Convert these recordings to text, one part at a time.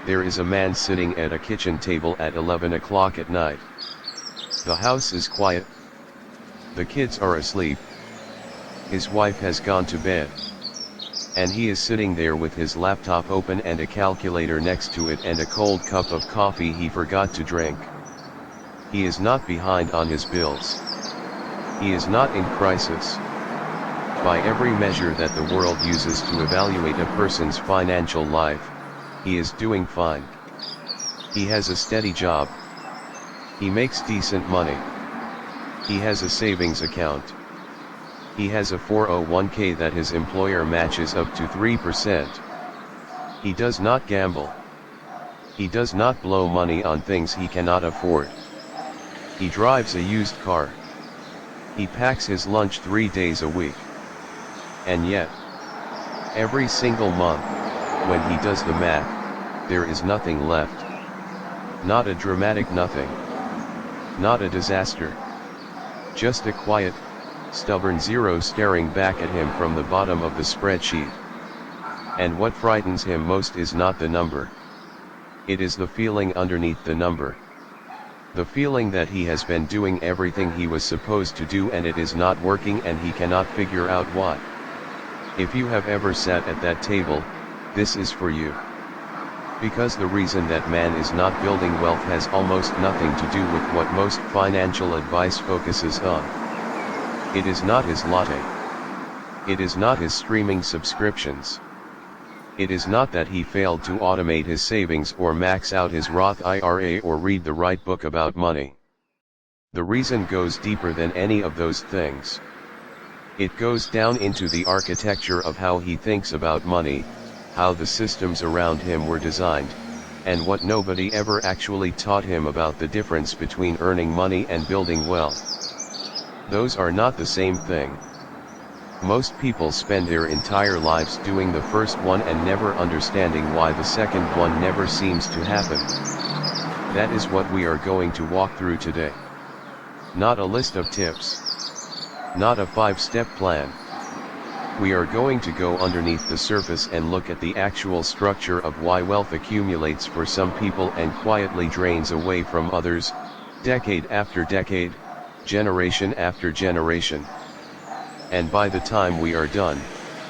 There is a man sitting at a kitchen table at 11 o'clock at night. The house is quiet. The kids are asleep. His wife has gone to bed. And he is sitting there with his laptop open and a calculator next to it and a cold cup of coffee he forgot to drink. He is not behind on his bills. He is not in crisis. By every measure that the world uses to evaluate a person's financial life, he is doing fine. He has a steady job. He makes decent money. He has a savings account. He has a 401k that his employer matches up to 3%. He does not gamble. He does not blow money on things he cannot afford. He drives a used car. He packs his lunch 3 days a week. And yet, every single month, when he does the math, there is nothing left. Not a dramatic nothing. Not a disaster. Just a quiet, stubborn zero staring back at him from the bottom of the spreadsheet. And what frightens him most is not the number. It is the feeling underneath the number. The feeling that he has been doing everything he was supposed to do and it is not working and he cannot figure out why. If you have ever sat at that table, this is for you. Because the reason that man is not building wealth has almost nothing to do with what most financial advice focuses on. It is not his latte. It is not his streaming subscriptions. It is not that he failed to automate his savings or max out his Roth IRA or read the right book about money. The reason goes deeper than any of those things. It goes down into the architecture of how he thinks about money, how the systems around him were designed, and what nobody ever actually taught him about the difference between earning money and building wealth. Those are not the same thing. Most people spend their entire lives doing the first one and never understanding why the second one never seems to happen. That is what we are going to walk through today. Not a list of tips. Not a 5-step plan. We are going to go underneath the surface and look at the actual structure of why wealth accumulates for some people and quietly drains away from others, decade after decade, generation after generation. And by the time we are done,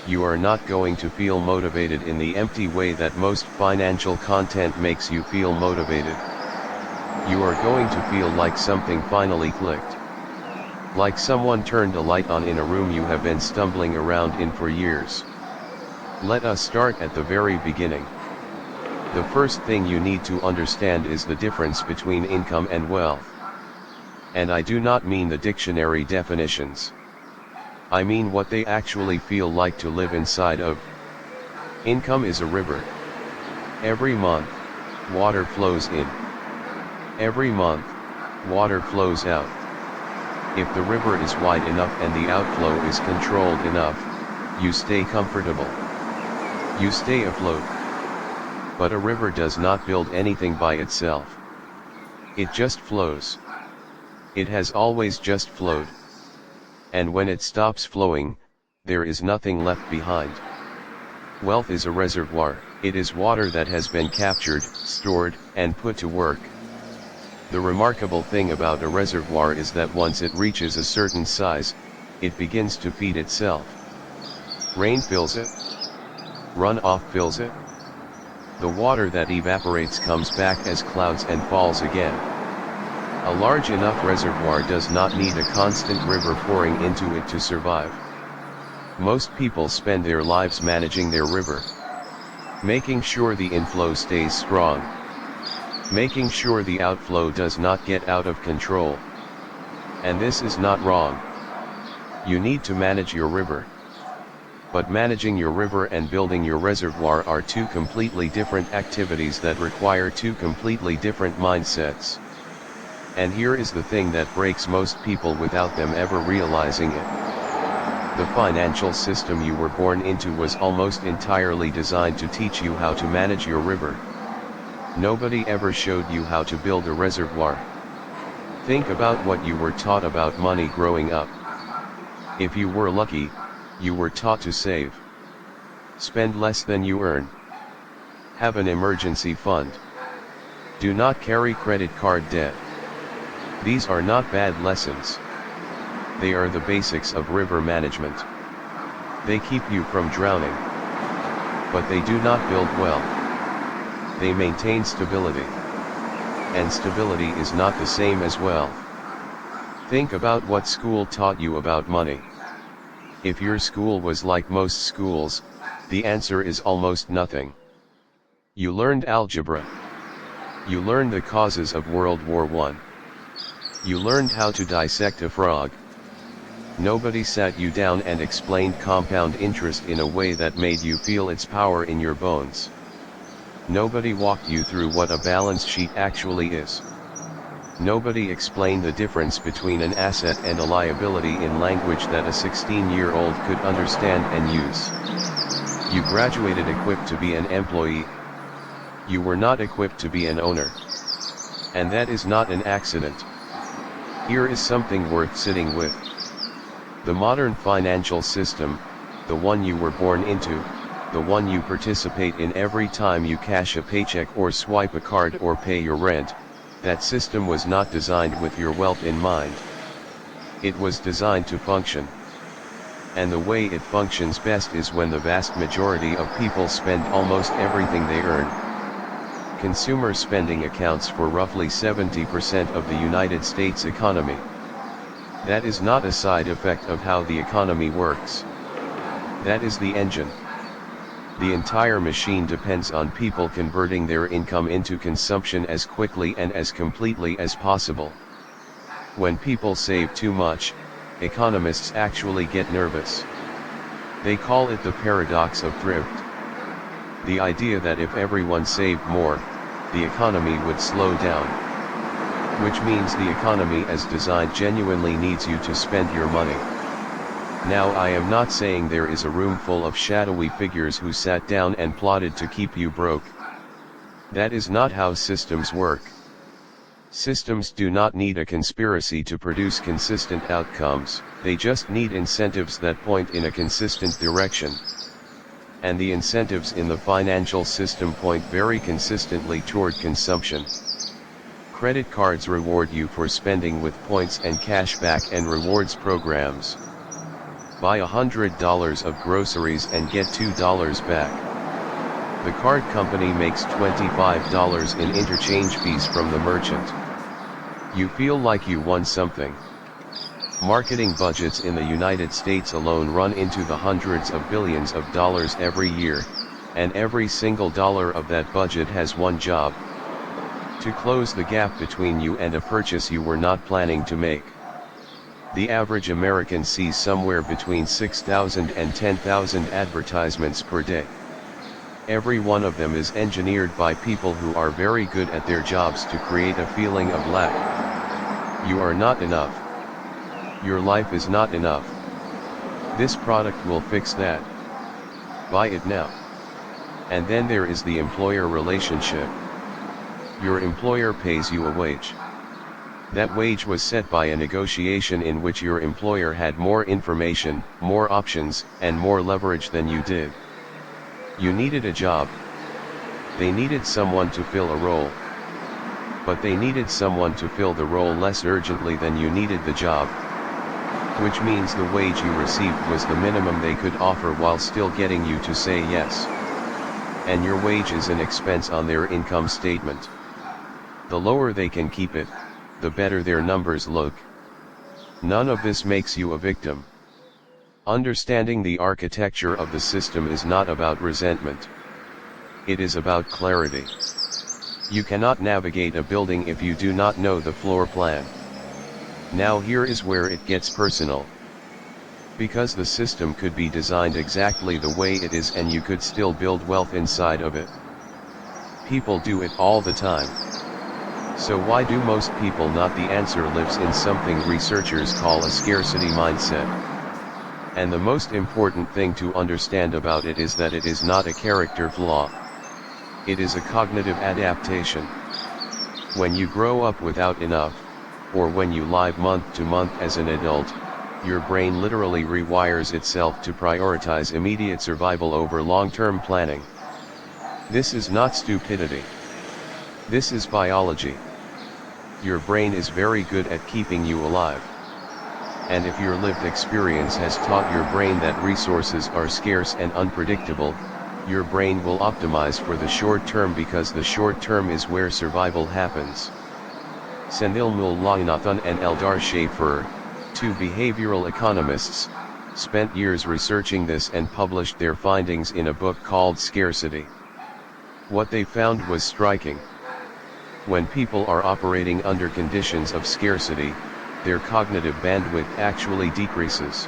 you are not going to feel motivated in the empty way that most financial content makes you feel motivated. You are going to feel like something finally clicked. Like someone turned a light on in a room you have been stumbling around in for years. Let us start at the very beginning. The first thing you need to understand is the difference between income and wealth. And I do not mean the dictionary definitions. I mean what they actually feel like to live inside of. Income is a river. Every month, water flows in. Every month, water flows out. If the river is wide enough and the outflow is controlled enough, you stay comfortable. You stay afloat. But a river does not build anything by itself. It just flows. It has always just flowed. And when it stops flowing, there is nothing left behind. Wealth is a reservoir. It is water that has been captured, stored, and put to work. The remarkable thing about a reservoir is that once it reaches a certain size, it begins to feed itself. Rain fills it. Runoff fills it. The water that evaporates comes back as clouds and falls again. A large enough reservoir does not need a constant river pouring into it to survive. Most people spend their lives managing their river. Making sure the inflow stays strong. Making sure the outflow does not get out of control. And this is not wrong. You need to manage your river. But managing your river and building your reservoir are two completely different activities that require two completely different mindsets. And here is the thing that breaks most people without them ever realizing it. The financial system you were born into was almost entirely designed to teach you how to manage your river. Nobody ever showed you how to build a reservoir. Think about what you were taught about money growing up. If you were lucky, you were taught to save. Spend less than you earn. Have an emergency fund. Do not carry credit card debt. These are not bad lessons. They are the basics of river management. They keep you from drowning. But they do not build wealth. They maintain stability. And stability is not the same as wealth. Think about what school taught you about money. If your school was like most schools, the answer is almost nothing. You learned algebra. You learned the causes of World War I. You learned how to dissect a frog. Nobody sat you down and explained compound interest in a way that made you feel its power in your bones. Nobody walked you through what a balance sheet actually is. Nobody explained the difference between an asset and a liability in language that a 16-year-old could understand and use. You graduated equipped to be an employee. You were not equipped to be an owner. And that is not an accident. Here is something worth sitting with. The modern financial system, the one you were born into, the one you participate in every time you cash a paycheck or swipe a card or pay your rent, that system was not designed with your wealth in mind. It was designed to function. And the way it functions best is when the vast majority of people spend almost everything they earn. Consumer spending accounts for roughly 70% of the United States economy. That is not a side effect of how the economy works. That is the engine. The entire machine depends on people converting their income into consumption as quickly and as completely as possible. When people save too much, economists actually get nervous. They call it the paradox of thrift. The idea that if everyone saved more, the economy would slow down. Which means the economy as designed genuinely needs you to spend your money. Now I am not saying there is a room full of shadowy figures who sat down and plotted to keep you broke. That is not how systems work. Systems do not need a conspiracy to produce consistent outcomes, they just need incentives that point in a consistent direction. And the incentives in the financial system point very consistently toward consumption. Credit cards reward you for spending with points and cashback and rewards programs. Buy $100 of groceries and get $2 back. The card company makes $25 in interchange fees from the merchant. You feel like you won something. Marketing budgets in the United States alone run into the hundreds of billions of dollars every year, and every single dollar of that budget has one job: to close the gap between you and a purchase you were not planning to make. The average American sees somewhere between 6,000 and 10,000 advertisements per day. Every one of them is engineered by people who are very good at their jobs to create a feeling of lack. You are not enough. Your life is not enough. This product will fix that. Buy it now. And then there is the employer relationship. Your employer pays you a wage. That wage was set by a negotiation in which your employer had more information, more options, and more leverage than you did. You needed a job. They needed someone to fill a role. But they needed someone to fill the role less urgently than you needed the job. Which means the wage you received was the minimum they could offer while still getting you to say yes. And your wage is an expense on their income statement. The lower they can keep it, the better their numbers look. None of this makes you a victim. Understanding the architecture of the system is not about resentment. It is about clarity. You cannot navigate a building if you do not know the floor plan. Now here is where it gets personal. Because the system could be designed exactly the way it is and you could still build wealth inside of it. People do it all the time. So why do most people not? The answer lives in something researchers call a scarcity mindset. And the most important thing to understand about it is that it is not a character flaw. It is a cognitive adaptation. When you grow up without enough, or when you live month to month as an adult, your brain literally rewires itself to prioritize immediate survival over long-term planning. This is not stupidity. This is biology. Your brain is very good at keeping you alive. And if your lived experience has taught your brain that resources are scarce and unpredictable, your brain will optimize for the short term because the short term is where survival happens. Senthil Mullainathan and Eldar Shaffer, two behavioral economists, spent years researching this and published their findings in a book called Scarcity. What they found was striking. When people are operating under conditions of scarcity, their cognitive bandwidth actually decreases.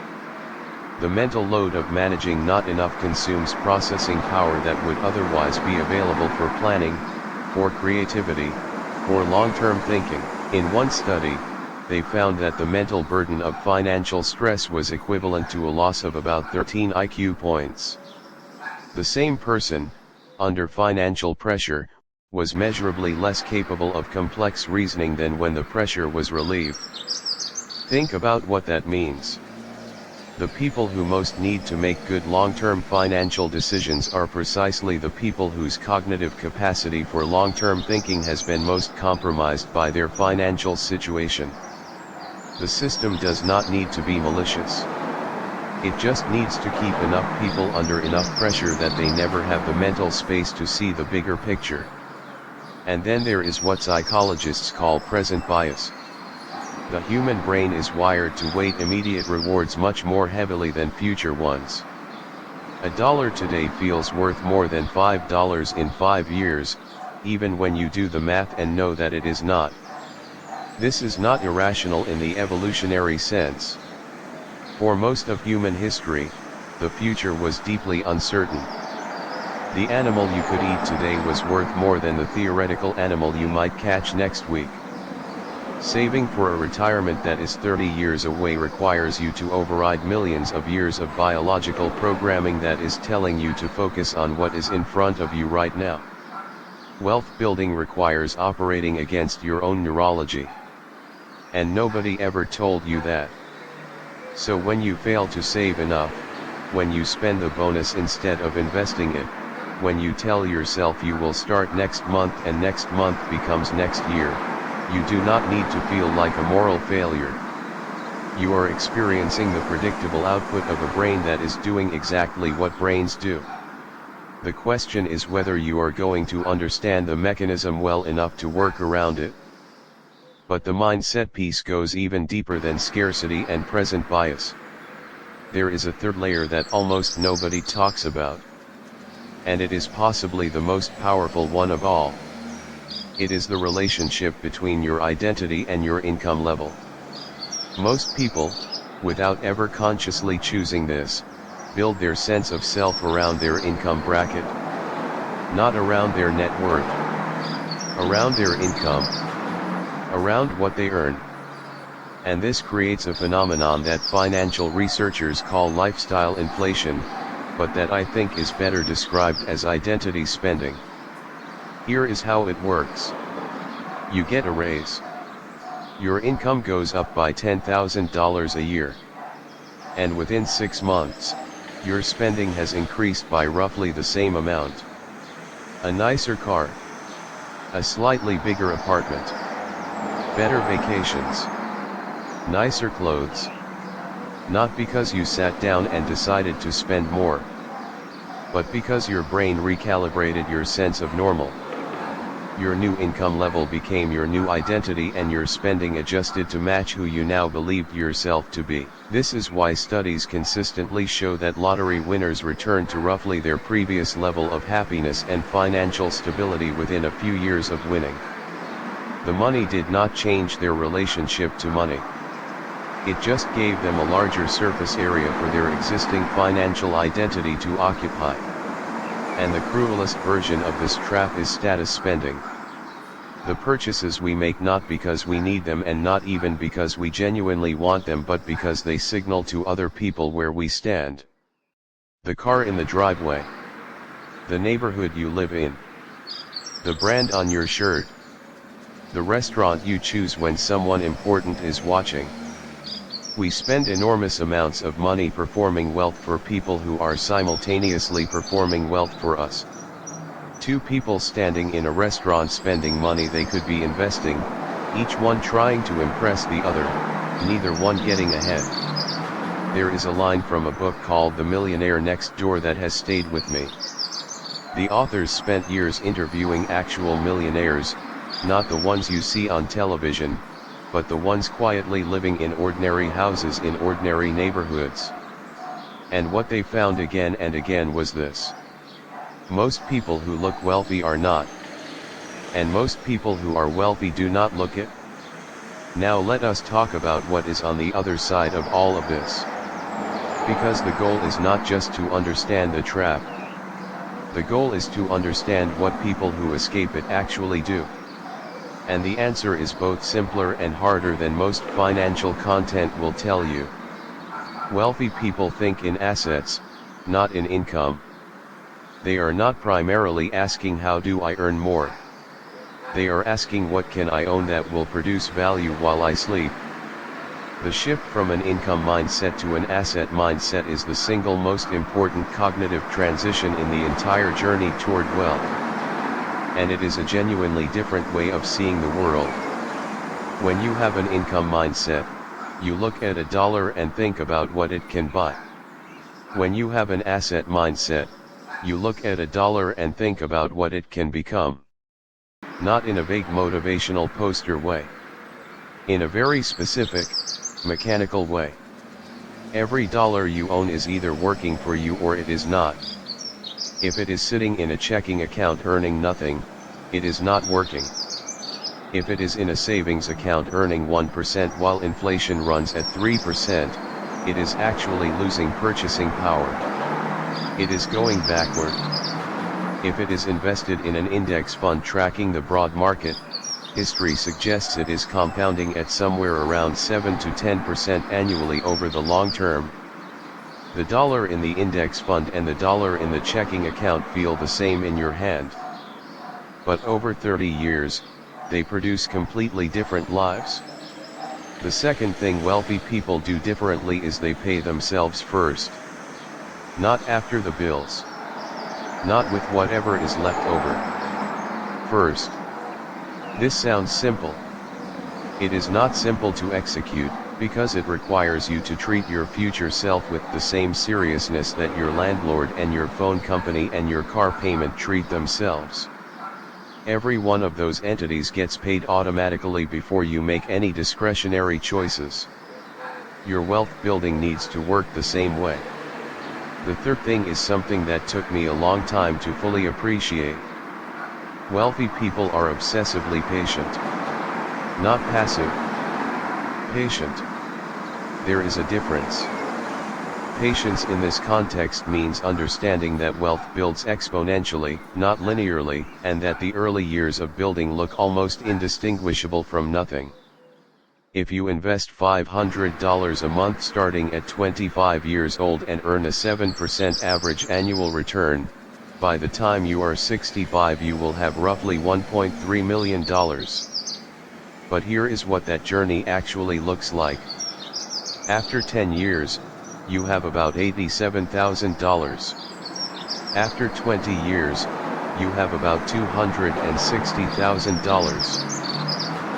The mental load of managing not enough consumes processing power that would otherwise be available for planning, for creativity, for long-term thinking. In one study, they found that the mental burden of financial stress was equivalent to a loss of about 13 IQ points. The same person, under financial pressure, was measurably less capable of complex reasoning than when the pressure was relieved. Think about what that means. The people who most need to make good long-term financial decisions are precisely the people whose cognitive capacity for long-term thinking has been most compromised by their financial situation. The system does not need to be malicious. It just needs to keep enough people under enough pressure that they never have the mental space to see the bigger picture. And then there is what psychologists call present bias. The human brain is wired to weight immediate rewards much more heavily than future ones. $1 today feels worth more than $5 in 5 years, even when you do the math and know that it is not. This is not irrational in the evolutionary sense. For most of human history, the future was deeply uncertain. The animal you could eat today was worth more than the theoretical animal you might catch next week. Saving for a retirement that is 30 years away requires you to override millions of years of biological programming that is telling you to focus on what is in front of you right now. Wealth building requires operating against your own neurology. And nobody ever told you that. So when you fail to save enough, when you spend the bonus instead of investing it, when you tell yourself you will start next month and next month becomes next year, you do not need to feel like a moral failure. You are experiencing the predictable output of a brain that is doing exactly what brains do. The question is whether you are going to understand the mechanism well enough to work around it. But the mindset piece goes even deeper than scarcity and present bias. There is a third layer that almost nobody talks about. And it is possibly the most powerful one of all. It is the relationship between your identity and your income level. Most people, without ever consciously choosing this, build their sense of self around their income bracket. Not around their net worth. Around their income. Around what they earn. And this creates a phenomenon that financial researchers call lifestyle inflation, but that I think is better described as identity spending. Here is how it works. You get a raise. Your income goes up by $10,000 a year. And within 6 months, your spending has increased by roughly the same amount. A nicer car. A slightly bigger apartment. Better vacations. Nicer clothes. Not because you sat down and decided to spend more, but because your brain recalibrated your sense of normal. Your new income level became your new identity and your spending adjusted to match who you now believed yourself to be. This is why studies consistently show that lottery winners return to roughly their previous level of happiness and financial stability within a few years of winning. The money did not change their relationship to money. It just gave them a larger surface area for their existing financial identity to occupy. And the cruelest version of this trap is status spending. The purchases we make not because we need them and not even because we genuinely want them, but because they signal to other people where we stand. The car in the driveway. The neighborhood you live in. The brand on your shirt. The restaurant you choose when someone important is watching. We spend enormous amounts of money performing wealth for people who are simultaneously performing wealth for us. Two people standing in a restaurant spending money they could be investing, each one trying to impress the other, neither one getting ahead. There is a line from a book called The Millionaire Next Door that has stayed with me. The authors spent years interviewing actual millionaires, not the ones you see on television, but the ones quietly living in ordinary houses in ordinary neighborhoods. And what they found again and again was this: most people who look wealthy are not. And most people who are wealthy do not look it. Now let us talk about what is on the other side of all of this. Because the goal is not just to understand the trap. The goal is to understand what people who escape it actually do. And the answer is both simpler and harder than most financial content will tell you. Wealthy people think in assets, not in income. They are not primarily asking how do I earn more. They are asking what can I own that will produce value while I sleep. The shift from an income mindset to an asset mindset is the single most important cognitive transition in the entire journey toward wealth. And it is a genuinely different way of seeing the world. When you have an income mindset, you look at a dollar and think about what it can buy. When you have an asset mindset, you look at a dollar and think about what it can become. Not in a vague motivational poster way. In a very specific, mechanical way. Every dollar you own is either working for you or it is not. If it is sitting in a checking account earning nothing, it is not working. If it is in a savings account earning 1% while inflation runs at 3%, it is actually losing purchasing power. It is going backward. If it is invested in an index fund tracking the broad market, history suggests it is compounding at somewhere around 7 to 10% annually over the long term. The dollar in the index fund and the dollar in the checking account feel the same in your hand. But over 30 years, they produce completely different lives. The second thing wealthy people do differently is they pay themselves first. Not after the bills. Not with whatever is left over. First. This sounds simple. It is not simple to execute, because it requires you to treat your future self with the same seriousness that your landlord and your phone company and your car payment treat themselves. Every one of those entities gets paid automatically before you make any discretionary choices. Your wealth building needs to work the same way. The third thing is something that took me a long time to fully appreciate. Wealthy people are obsessively patient. Not passive. Patient. There is a difference. Patience in this context means understanding that wealth builds exponentially, not linearly, and that the early years of building look almost indistinguishable from nothing. If you invest $500 a month starting at 25 years old and earn a 7% average annual return, by the time you are 65 you will have roughly $1.3 million. But here is what that journey actually looks like. After 10 years, you have about $87,000. After 20 years, you have about $260,000.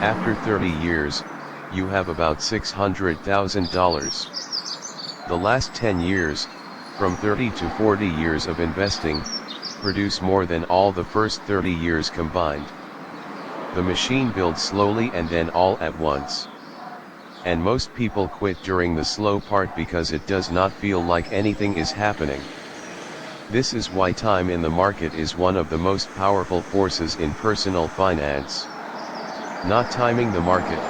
After 30 years, you have about $600,000. The last 10 years, from 30 to 40 years of investing, produce more than all the first 30 years combined. The machine builds slowly and then all at once. And most people quit during the slow part because it does not feel like anything is happening. This is why time in the market is one of the most powerful forces in personal finance. Not timing the market.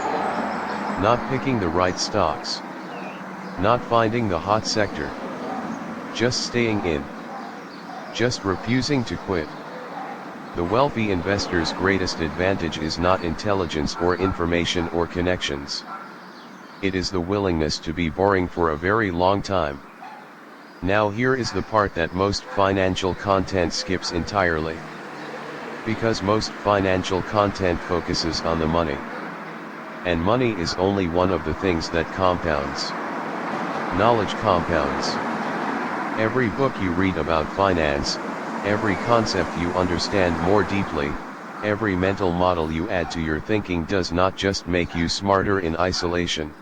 Not picking the right stocks. Not finding the hot sector. Just staying in. Just refusing to quit. The wealthy investor's greatest advantage is not intelligence or information or connections. It is the willingness to be boring for a very long time. Now here is the part that most financial content skips entirely. Because most financial content focuses on the money. And money is only one of the things that compounds. Knowledge compounds. Every book you read about finance, Every concept you understand more deeply, every mental model you add to your thinking does not just make you smarter in isolation.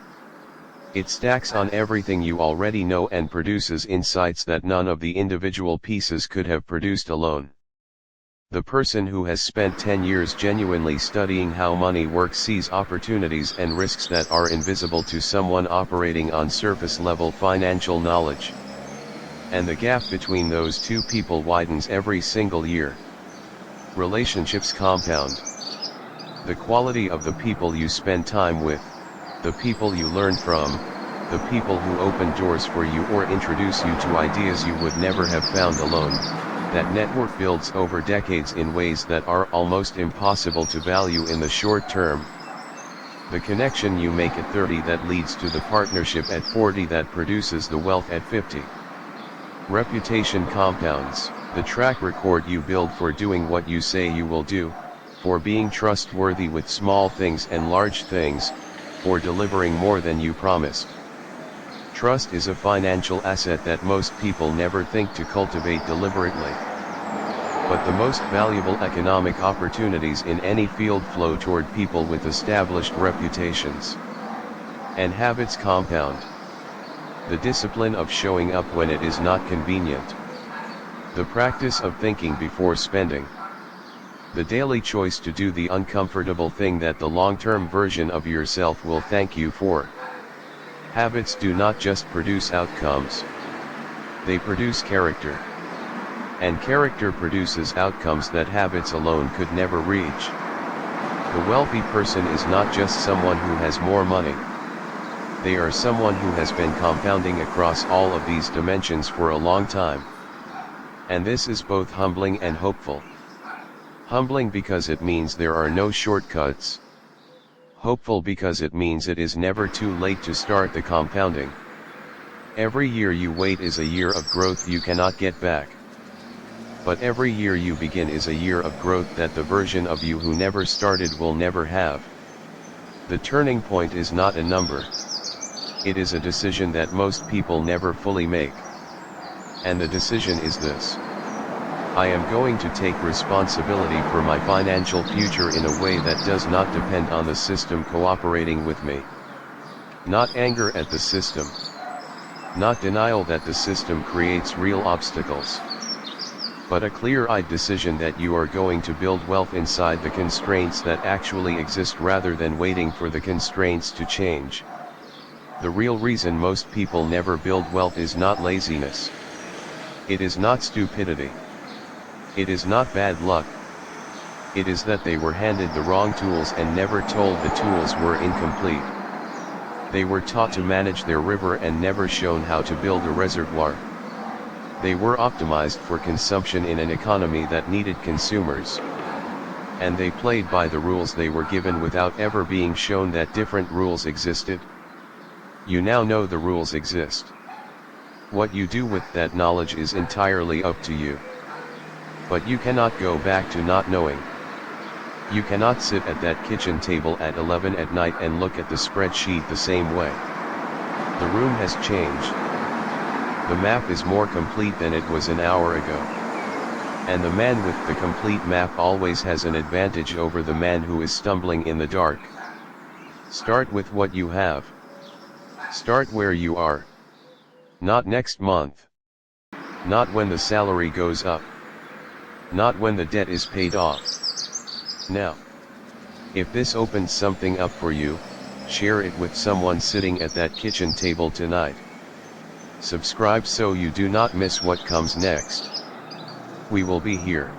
It stacks on everything you already know and produces insights that none of the individual pieces could have produced alone. The person who has spent 10 years genuinely studying how money works sees opportunities and risks that are invisible to someone operating on surface-level financial knowledge. And the gap between those two people widens every single year. Relationships compound. The quality of the people you spend time with, the people you learn from, the people who open doors for you or introduce you to ideas you would never have found alone, that network builds over decades in ways that are almost impossible to value in the short term. The connection you make at 30 that leads to the partnership at 40 that produces the wealth at 50. Reputation compounds, the track record you build for doing what you say you will do, for being trustworthy with small things and large things, for delivering more than you promised. Trust is a financial asset that most people never think to cultivate deliberately. But the most valuable economic opportunities in any field flow toward people with established reputations. And habits compound. The discipline of showing up when it is not convenient. The practice of thinking before spending. The daily choice to do the uncomfortable thing that the long-term version of yourself will thank you for. Habits do not just produce outcomes. They produce character. And character produces outcomes that habits alone could never reach. The wealthy person is not just someone who has more money. They are someone who has been compounding across all of these dimensions for a long time. And this is both humbling and hopeful. Humbling because it means there are no shortcuts. Hopeful because it means it is never too late to start the compounding. Every year you wait is a year of growth you cannot get back. But every year you begin is a year of growth that the version of you who never started will never have. The turning point is not a number. It is a decision that most people never fully make. And the decision is this. I am going to take responsibility for my financial future in a way that does not depend on the system cooperating with me. Not anger at the system. Not denial that the system creates real obstacles. But a clear-eyed decision that you are going to build wealth inside the constraints that actually exist rather than waiting for the constraints to change. The real reason most people never build wealth is not laziness. It is not stupidity. It is not bad luck. It is that they were handed the wrong tools and never told the tools were incomplete. They were taught to manage their river and never shown how to build a reservoir. They were optimized for consumption in an economy that needed consumers. And they played by the rules they were given without ever being shown that different rules existed. You now know the rules exist. What you do with that knowledge is entirely up to you. But you cannot go back to not knowing. You cannot sit at that kitchen table at 11 at night and look at the spreadsheet the same way. The room has changed. The map is more complete than it was an hour ago. And the man with the complete map always has an advantage over the man who is stumbling in the dark. Start with what you have. Start where you are. Not next month. Not when the salary goes up. Not when the debt is paid off. Now. If this opens something up for you, share it with someone sitting at that kitchen table tonight. Subscribe so you do not miss what comes next. We will be here.